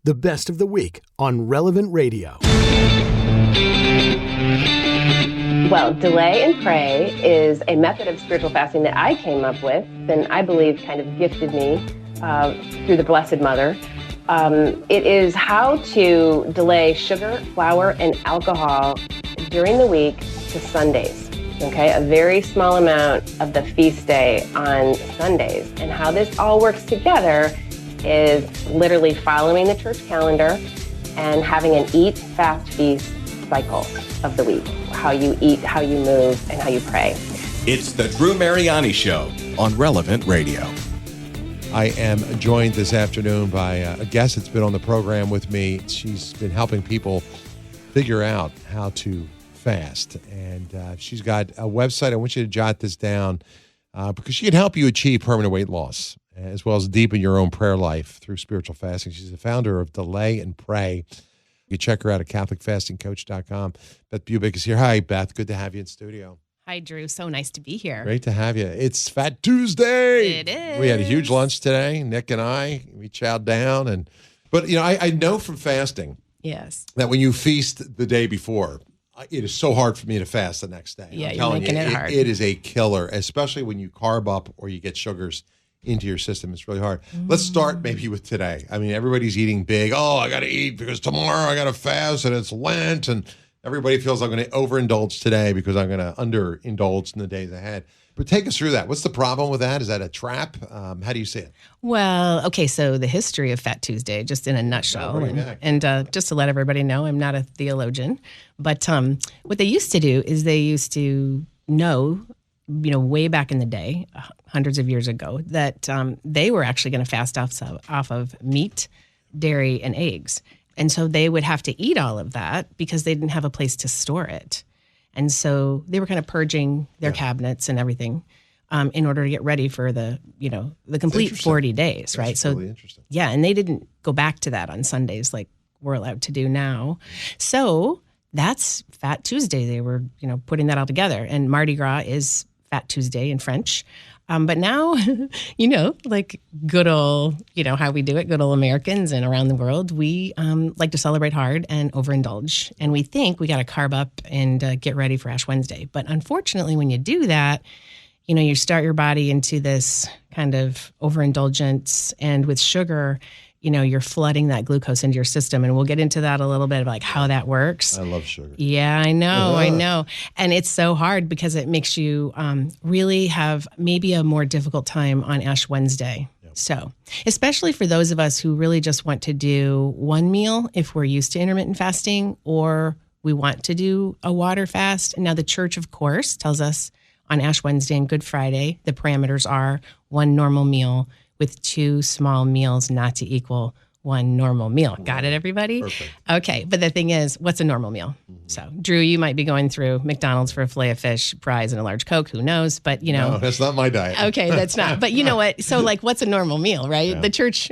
the best of the week on Relevant Radio. Well, delay and pray is a method of spiritual fasting that I came up with and I believe kind of gifted me through the Blessed Mother. It is how to delay sugar, flour, and alcohol during the week to Sundays. Okay, a very small amount of the feast day on Sundays. And how this all works together is literally following the church calendar and having an eat, fast, feast cycle of the week. How you eat, how you move, and how you pray. It's the Drew Mariani Show on Relevant Radio. I am joined this afternoon by a guest that's been on the program with me. She's been helping people figure out how to fast. And she's got a website. I want you to jot this down because she can help you achieve permanent weight loss as well as deepen your own prayer life through spiritual fasting. She's the founder of Delay and Pray. You can check her out at CatholicFastingCoach.com. Beth Bubik is here. Hi, Beth. Good to have you in studio. Hi, Drew. So nice to be here. Great to have you. It's Fat Tuesday. It is. We had a huge lunch today. Nick and I, we chowed down. But I know from fasting that when you feast the day before, it is so hard for me to fast the next day. Yeah, you're making it hard. It is a killer, especially when you carb up or you get sugars into your system. It's really hard. Let's start maybe with today. I mean, everybody's eating big. Oh, I got to eat because tomorrow I got to fast and it's Lent. And everybody feels I'm going to overindulge today because I'm going to underindulge in the days ahead. But take us through that. What's the problem with that? Is that a trap? How do you see it? Well, okay, so the history of Fat Tuesday, just in a nutshell. And just to let everybody know, I'm not a theologian. But what they used to do is they used to know, way back in the day, hundreds of years ago, that they were actually going to fast off of meat, dairy, and eggs. And so they would have to eat all of that because they didn't have a place to store it. And so they were kind of purging their cabinets and everything in order to get ready for the complete 40 days, right? That's really interesting. Yeah, and they didn't go back to that on Sundays like we're allowed to do now. So that's Fat Tuesday. They were, putting that all together. And Mardi Gras is Fat Tuesday in French. But now, like good old, how we do it, good old Americans and around the world, we like to celebrate hard and overindulge. And we think we got to carb up and get ready for Ash Wednesday. But unfortunately, when you do that, you start your body into this kind of overindulgence. And with sugar, you're flooding that glucose into your system. And we'll get into that a little bit of like how that works. I love sugar. Yeah, I know. And it's so hard because it makes you really have maybe a more difficult time on Ash Wednesday. Yep. So, especially for those of us who really just want to do one meal if we're used to intermittent fasting, or we want to do a water fast. Now, the church, of course, tells us on Ash Wednesday and Good Friday, the parameters are one normal meal with two small meals not to equal one normal meal. Got it, everybody? Perfect. Okay, but the thing is, what's a normal meal? Mm-hmm. So, Drew, you might be going through McDonald's for a filet of fish, fries, and a large Coke. Who knows? But, No, that's not my diet. Okay, that's not. But you know what? So, what's a normal meal, right? Yeah. The church,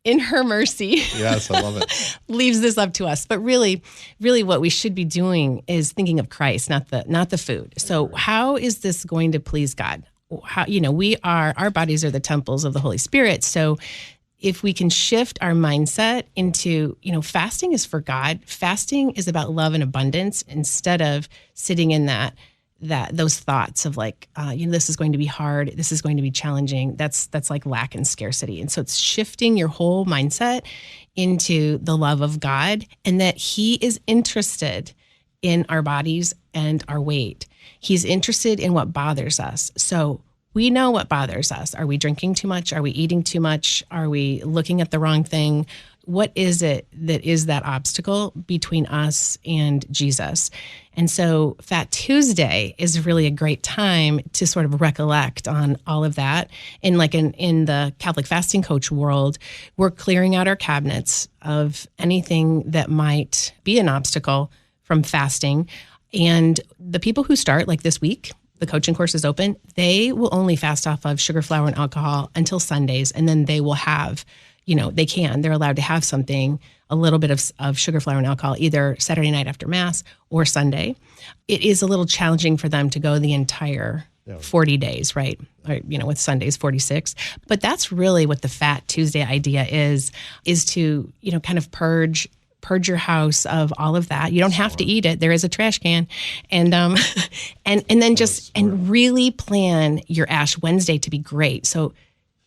in her mercy, yes, I love it, leaves this up to us. But really what we should be doing is thinking of Christ, not the food. So, how is this going to please God? How, our bodies are the temples of the Holy Spirit. So if we can shift our mindset into, fasting is for God. Fasting is about love and abundance instead of sitting in those thoughts of like, this is going to be hard. This is going to be challenging. That's like lack and scarcity. And so it's shifting your whole mindset into the love of God and that He is interested in our bodies and our weight. He's interested in what bothers us. So we know what bothers us. Are we drinking too much? Are we eating too much? Are we looking at the wrong thing? What is it that is that obstacle between us and Jesus? And so Fat Tuesday is really a great time to sort of recollect on all of that. And like in the Catholic Fasting Coach world, we're clearing out our cabinets of anything that might be an obstacle from fasting. And the people who start, like this week, the coaching course is open, they will only fast off of sugar, flour, and alcohol until Sundays. And then they will have, they're allowed to have something, a little bit of sugar, flour, and alcohol, either Saturday night after Mass or Sunday. It is a little challenging for them to go the entire 40 days, right? Or, with Sundays, 46. But that's really what the Fat Tuesday idea is to, kind of purge your house of all of that. You don't have to eat it. There is a trash can. And and then and really plan your Ash Wednesday to be great. So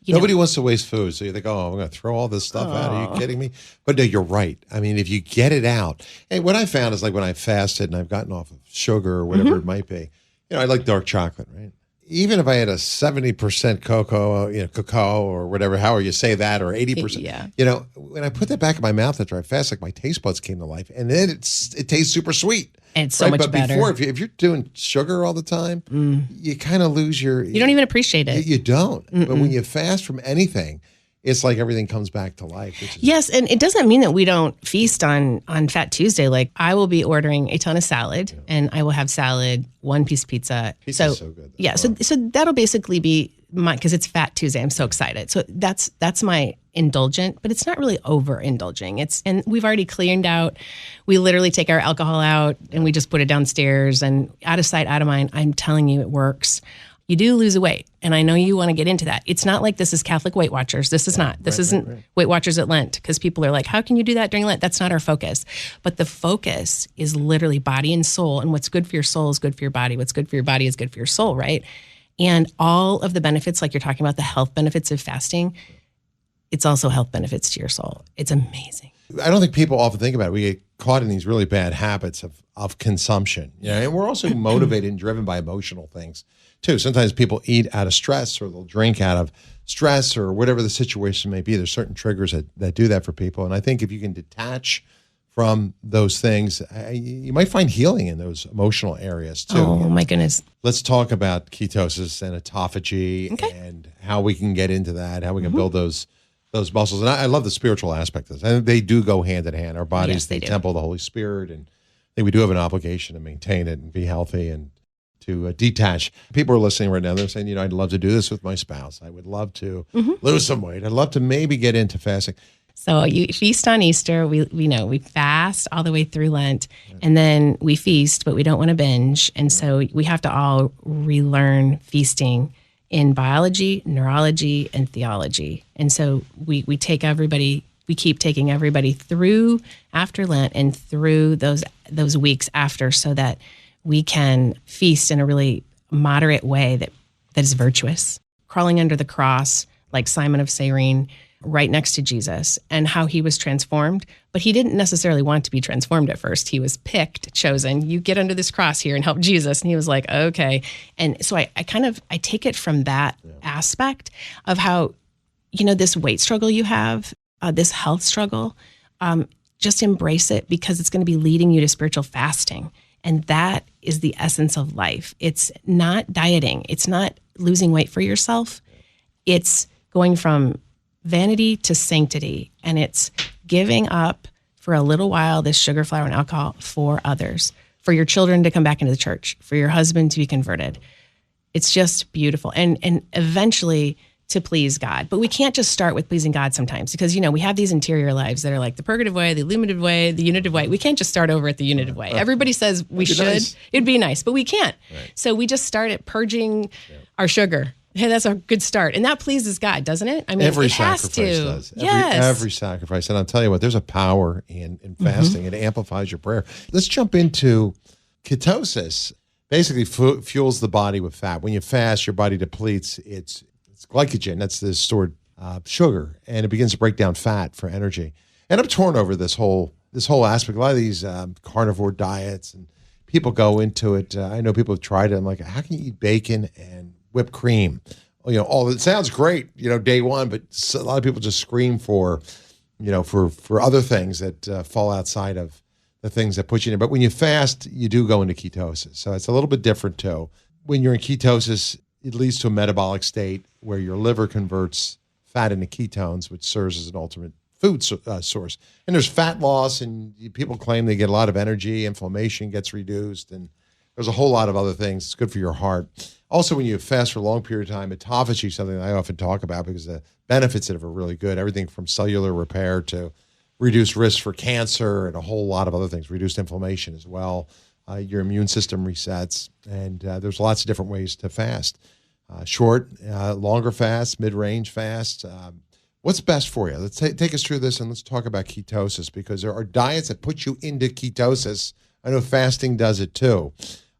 nobody wants to waste food. So you think, I'm going to throw all this stuff out. Are you kidding me? But no, you're right. I mean, if you get it out. And what I found is like when I fasted and I've gotten off of sugar or whatever it might be, I like dark chocolate, right? Even if I had a 70% cacao or whatever, however you say that, or 80%, when I put that back in my mouth after I fast, like my taste buds came to life, and then it tastes super sweet. And it's so much better. But before, if you're doing sugar all the time, you kind of lose your... You don't even appreciate it. You don't. But when you fast from anything, it's like everything comes back to life. Yes, and it doesn't mean that we don't feast on Fat Tuesday. Like, I will be ordering a ton of salad, and I will have salad, one-piece pizza. Pizza's so good. Yeah, so that'll basically be because it's Fat Tuesday. I'm so excited. So that's my indulgent, but it's not really overindulging. And we've already cleaned out. We literally take our alcohol out, and we just put it downstairs, and out of sight, out of mind. I'm telling you, it works. You do lose weight, and I know you want to get into that. It's not like this is Catholic Weight Watchers. This is not. This isn't Weight Watchers at Lent, because people are like, how can you do that during Lent? That's not our focus. But the focus is literally body and soul, and what's good for your soul is good for your body. What's good for your body is good for your soul, right? And all of the benefits, like you're talking about the health benefits of fasting, it's also health benefits to your soul. It's amazing. I don't think people often think about it. We get caught in these really bad habits of consumption, and we're also motivated and driven by emotional things too. Sometimes people eat out of stress, or they'll drink out of stress, or whatever the situation may be. There's certain triggers that do that for people. And I think if you can detach from those things, you might find healing in those emotional areas too. Oh, my goodness. Let's talk about ketosis and autophagy and how we can get into that, how we can build those muscles. And I love the spiritual aspect of this. I think they do go hand in hand. Our bodies, the temple of the Holy Spirit, and I think we do have an obligation to maintain it and be healthy and to detach. People are listening right now. They're saying, I'd love to do this with my spouse. I would love to lose some weight. I'd love to maybe get into fasting. So you feast on Easter. We fast all the way through Lent, and then we feast, but we don't want to binge. And so we have to all relearn feasting in biology, neurology, and theology. And so we keep taking everybody through after Lent and through those weeks after, so that we can feast in a really moderate way that is virtuous, crawling under the cross like Simon of Cyrene, right next to Jesus, and how he was transformed. But he didn't necessarily want to be transformed at first. He was picked, chosen. You get under this cross here and help Jesus. And he was like, okay. And so I take it from that aspect of how, this weight struggle you have, this health struggle, just embrace it, because it's going to be leading you to spiritual fasting. And that is the essence of life. It's not dieting. It's not losing weight for yourself. It's going from vanity to sanctity. And it's giving up for a little while this sugar, flour, and alcohol for others, for your children to come back into the church, for your husband to be converted. It's just beautiful. And eventually to please God. But we can't just start with pleasing God sometimes, because, we have these interior lives that are like the purgative way, the illuminative way, the unitive way. We can't just start over at the unitive way. Everybody says we should. Nice. It'd be nice, but we can't. Right. So we just start at purging our sugar. Hey, that's a good start. And that pleases God, doesn't it? I mean, every it has sacrifice to. Does. Yes. Every sacrifice. And I'll tell you what, there's a power in fasting. It amplifies your prayer. Let's jump into ketosis. Basically fuels the body with fat. When you fast, your body depletes its glycogen. That's the stored sugar. And it begins to break down fat for energy. And I'm torn over this whole aspect. A lot of these carnivore diets, and people go into it. I know people have tried it. I'm like, how can you eat bacon and whipped cream? All it sounds great, day one, but a lot of people just scream for other things that fall outside of the things that put you in. But when you fast, you do go into ketosis. So it's a little bit different too. When you're in ketosis, it leads to a metabolic state where your liver converts fat into ketones, which serves as an ultimate food source. And there's fat loss, and people claim they get a lot of energy, inflammation gets reduced, and there's a whole lot of other things. It's good for your heart. Also, when you fast for a long period of time, autophagy is something that I often talk about because the benefits of it are really good. Everything from cellular repair to reduced risk for cancer and a whole lot of other things, reduced inflammation as well. your immune system resets. And there's lots of different ways to fast. Short, longer fast, mid-range fast. What's best for you? Let's take us through this and let's talk about ketosis, because there are diets that put you into ketosis. I know fasting does it too.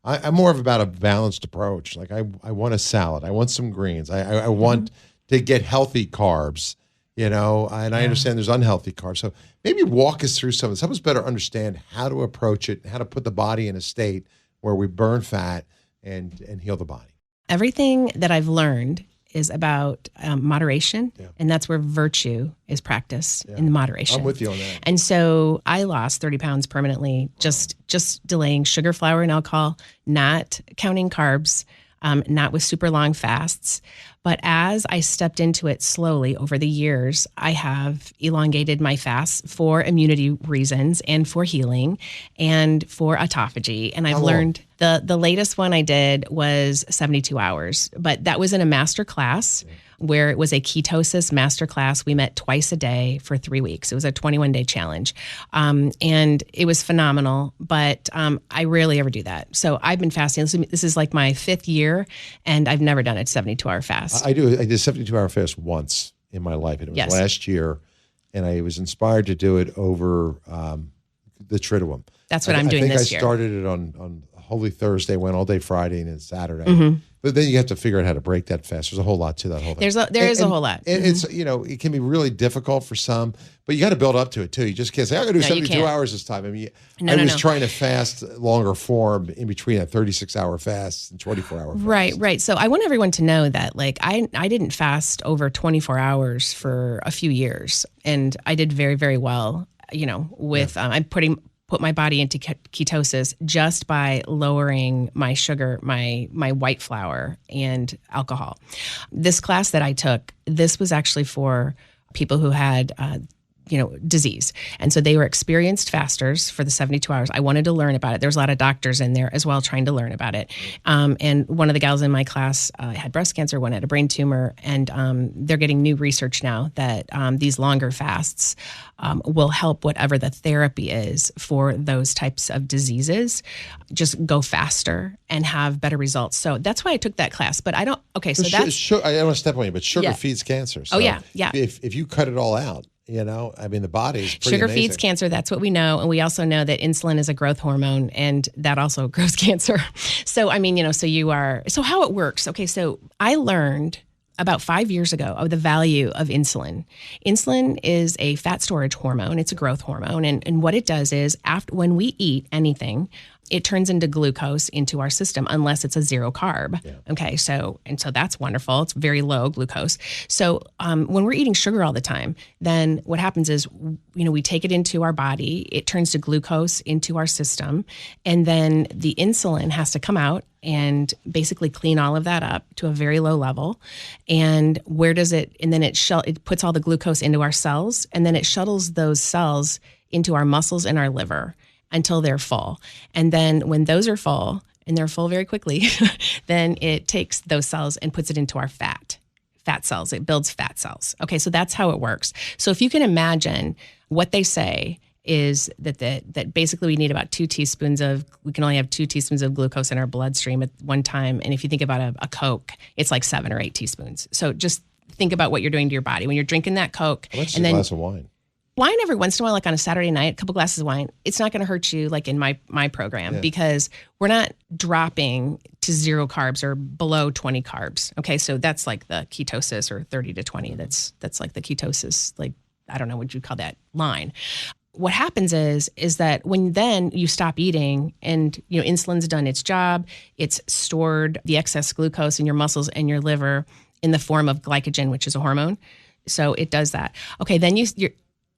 I'm more of about a balanced approach. Like I want a salad. I want some greens. I want to get healthy carbs, and I understand there's unhealthy carbs. So maybe walk us through some of this. Help us better understand how to approach it, how to put the body in a state where we burn fat and heal the body. Everything that I've learned is about moderation, and that's where virtue is practiced in moderation. I'm with you on that. And so I lost 30 pounds permanently, just delaying sugar, flour, and alcohol, not counting carbs, not with super long fasts. But as I stepped into it slowly over the years, I have elongated my fasts for immunity reasons and for healing and for autophagy. And I've learned the latest one I did was 72 hours, but that was in a master class where it was a ketosis master class. We met twice a day for 3 weeks. It was a 21-day challenge. And it was phenomenal, but I rarely ever do that. So I've been fasting. This is like my 5th year, and I've never done a 72-hour fast. I did a 72-hour fast once in my life, and it was last year, and I was inspired to do it over the Triduum. That's what I'm doing this year. I started it on Holy Thursday, went all day Friday, and then Saturday. But then you have to figure out how to break that fast. There's a whole lot to that whole thing. There is a whole lot. And it's, it can be really difficult for some, but you got to build up to it too. You just can't say, I'm going to do 72 hours this time. I mean, I was trying to fast longer form in between a 36-hour fast and 24-hour fast. Right. So I want everyone to know that, like, I didn't fast over 24 hours for a few years, and I did very, very well, with I put my body into ketosis just by lowering my sugar, my white flour, and alcohol. This class that I took, this was actually for people who had disease. And so they were experienced fasters for the 72 hours. I wanted to learn about it. There was a lot of doctors in there as well trying to learn about it. And one of the gals in my class had breast cancer, one had a brain tumor, and they're getting new research now that these longer fasts will help whatever the therapy is for those types of diseases just go faster and have better results. So that's why I took that class. But I don't, okay, so that's... I don't want to step on you, but sugar feeds cancer. So if you cut it all out, the body's pretty Sugar amazing. feeds cancer. That's what we know. And we also know that insulin is a growth hormone, and that also grows cancer. So, so how it works. Okay. So I learned about 5 years ago of the value of insulin. Insulin is a fat storage hormone. It's a growth hormone. And what it does is when we eat anything, it turns into glucose into our system unless it's a zero carb. Yeah. Okay, so that's wonderful. It's very low glucose. So when we're eating sugar all the time, then what happens is, we take it into our body, it turns to glucose into our system, and then the insulin has to come out and basically clean all of that up to a very low level. And then it puts all the glucose into our cells, and then it shuttles those cells into our muscles and our liver until they're full. And then when those are full, and they're full very quickly, then it takes those cells and puts it into our fat cells. It builds fat cells. Okay, so that's how it works. So if you can imagine, what they say is that basically we need about we can only have 2 teaspoons of glucose in our bloodstream at one time. And if you think about a Coke, it's like 7 or 8 teaspoons. So just think about what you're doing to your body when you're drinking that Coke. Well, that's a glass of wine. Wine every once in a while, like on a Saturday night, a couple glasses of wine, it's not going to hurt you like in my program, because we're not dropping to 0 carbs or below 20 carbs. Okay, so that's like the ketosis, or 30 to 20. That's like the ketosis, like, I don't know what you call that line. What happens is that when then you stop eating, and insulin's done its job, it's stored the excess glucose in your muscles and your liver in the form of glycogen, which is a hormone. So it does that. Okay, then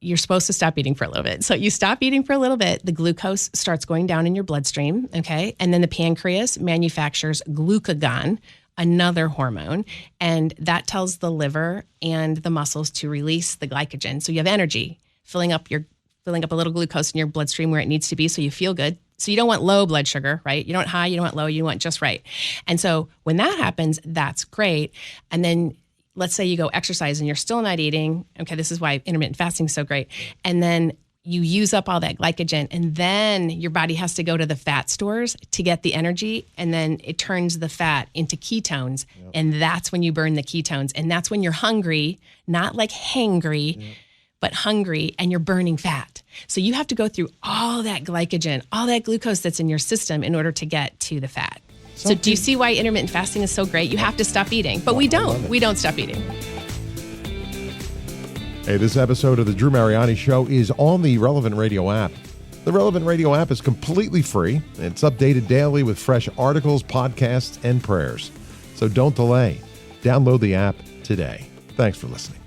you're supposed to stop eating for a little bit. So you stop eating for a little bit, the glucose starts going down in your bloodstream, okay? And then the pancreas manufactures glucagon, another hormone, and that tells the liver and the muscles to release the glycogen. So you have energy, filling up a little glucose in your bloodstream where it needs to be, so you feel good. So you don't want low blood sugar, right? You don't want high, you don't want low, you want just right. And so when that happens, that's great. And then let's say you go exercise and you're still not eating. Okay, this is why intermittent fasting is so great. And then you use up all that glycogen, and then your body has to go to the fat stores to get the energy, and then it turns the fat into ketones, and that's when you burn the ketones, and that's when you're hungry, not like hangry, but hungry, and you're burning fat. So you have to go through all that glycogen, all that glucose that's in your system in order to get to the fat. So do you see why intermittent fasting is so great? You have to stop eating, but we don't. We don't stop eating. Hey, this episode of the Drew Mariani Show is on the Relevant Radio app. The Relevant Radio app is completely free. It's updated daily with fresh articles, podcasts, and prayers. So don't delay. Download the app today. Thanks for listening.